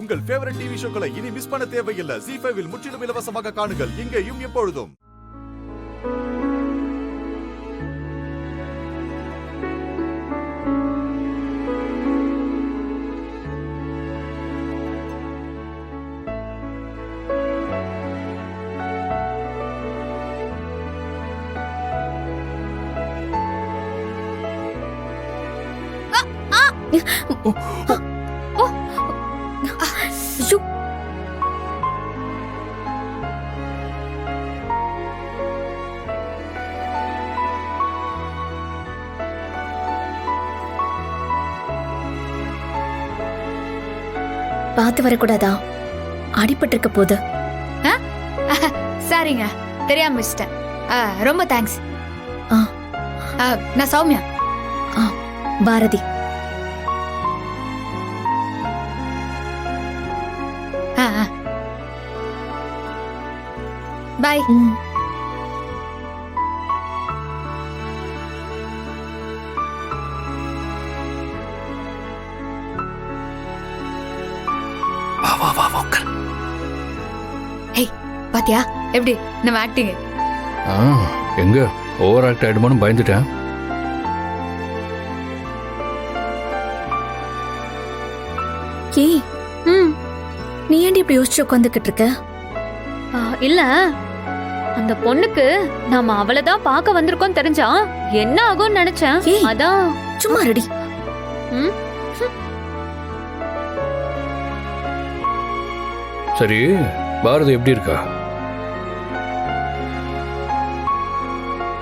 உங்கள் favourite TV ஷோக்களை இனி miss பண்ண தேவையில்லை. ZEE5 இல் முற்றிலும் இலவசமாக காணுங்கள், இங்கேயும் எப்பொழுதும். பார்த்து வரக்கூடாதா? அடிபட்டிருக்க போது. சரிங்க, தெரியாம வச்சிட்டேன். ரொம்ப தேங்க்ஸ். நான் சௌமியா. பாரதி. பாய். பாத்தியா எப்படி நம்ம ஆக்டிங்? எங்க ஓவர் ஆக்ட் ஆயிடுமோன்னு பயந்துட்டேன். ஏய், நீ ஏன்டி இப்படி யோசிச்சு உட்காந்துக்கிட்டு இருக்க? இல்ல, அந்த பொண்ணுக்கு நாம அவளதான் பார்க்க வந்திருக்கோம் தெரிஞ்சா என்ன ஆகும்னு நினைச்சேன். அதான். சும்மா ரெடி. சரி, பாரதி எப்படி இருக்கா?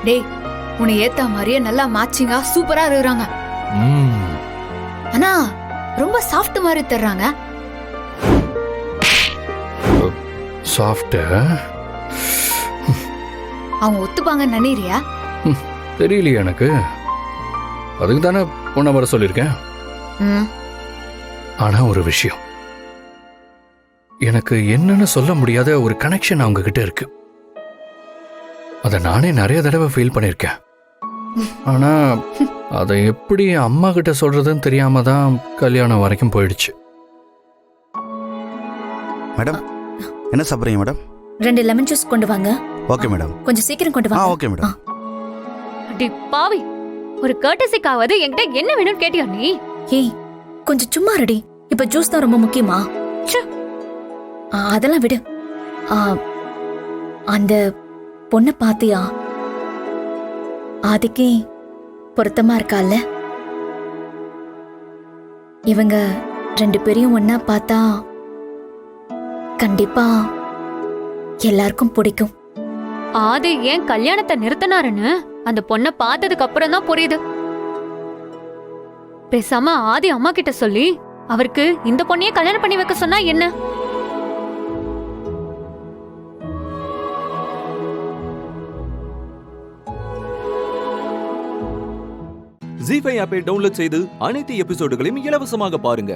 டேய், உன்னை ஏத்த மாதிரியே நல்லா மேட்சிங்கா சூப்பரா இருக்கிறாங்க. ஆனா ரொம்ப சாஃப்ட் மாதிரி தர்றாங்க. சாஃப்ட்? அவங்க ஒத்துப்பாங்க நினைறியா? தெரியலையே எனக்கு. அதுக்கு தானே உன்னை வர சொல்லியிருக்கேன். ஆனா ஒரு விஷயம், எனக்கு என்னன்னு சொல்ல முடியாத ஒரு கனெக்ஷன் அவங்க கிட்ட இருக்கு. அத நானே நிறைய தடவை ஃபீல் பண்ணிருக்கேன். ஆனா அதை எப்படி அம்மா கிட்ட சொல்றதுன்னு தெரியாம தான் கல்யாணம் வரைக்கும் போயிடுச்சு. மேடம், என்ன சாப்பிடுறீங்க மேடம்? 2 லெமன் ஜூஸ் கொண்டு வாங்க. Okay madam. கொஞ்சம் சீக்கிரம் கொண்டு வாங்க. Okay madam. அடி பாவி, ஒரு கர்ட்டசிக்காவது என்கிட்ட என்ன வேணும்னு கேட்டியா நீ? ஏய், கொஞ்சம் சும்மா ரெடி. இப்ப ஜூஸ் தான் ரொம்ப முக்கியமா? அதெல்லாம் விடு. அந்த பொண்ணை பாத்தியா? அதுக்கே பொருத்தமா இருக்கால? இவங்க 2 பேரையும் ஒன்னா பார்த்தா கண்டிப்பா எல்லாருக்கும் பிடிக்கும். ஆதி ஏன் கல்யாணத்தை நிறுத்தினாருன்னு அந்த பொண்ணை பார்த்ததுக்கு அப்புறம் தான் புரியுது. பேசாம ஆதி அம்மா கிட்ட சொல்லி அவருக்கு இந்த பொண்ணையே கல்யாணம் பண்ணி வைக்க சொன்னா என்ன? ZEE5 ஆப்பை டவுன்லோட் செய்து அனைத்து எபிசோடுகளையும் இலவசமாக பாருங்க.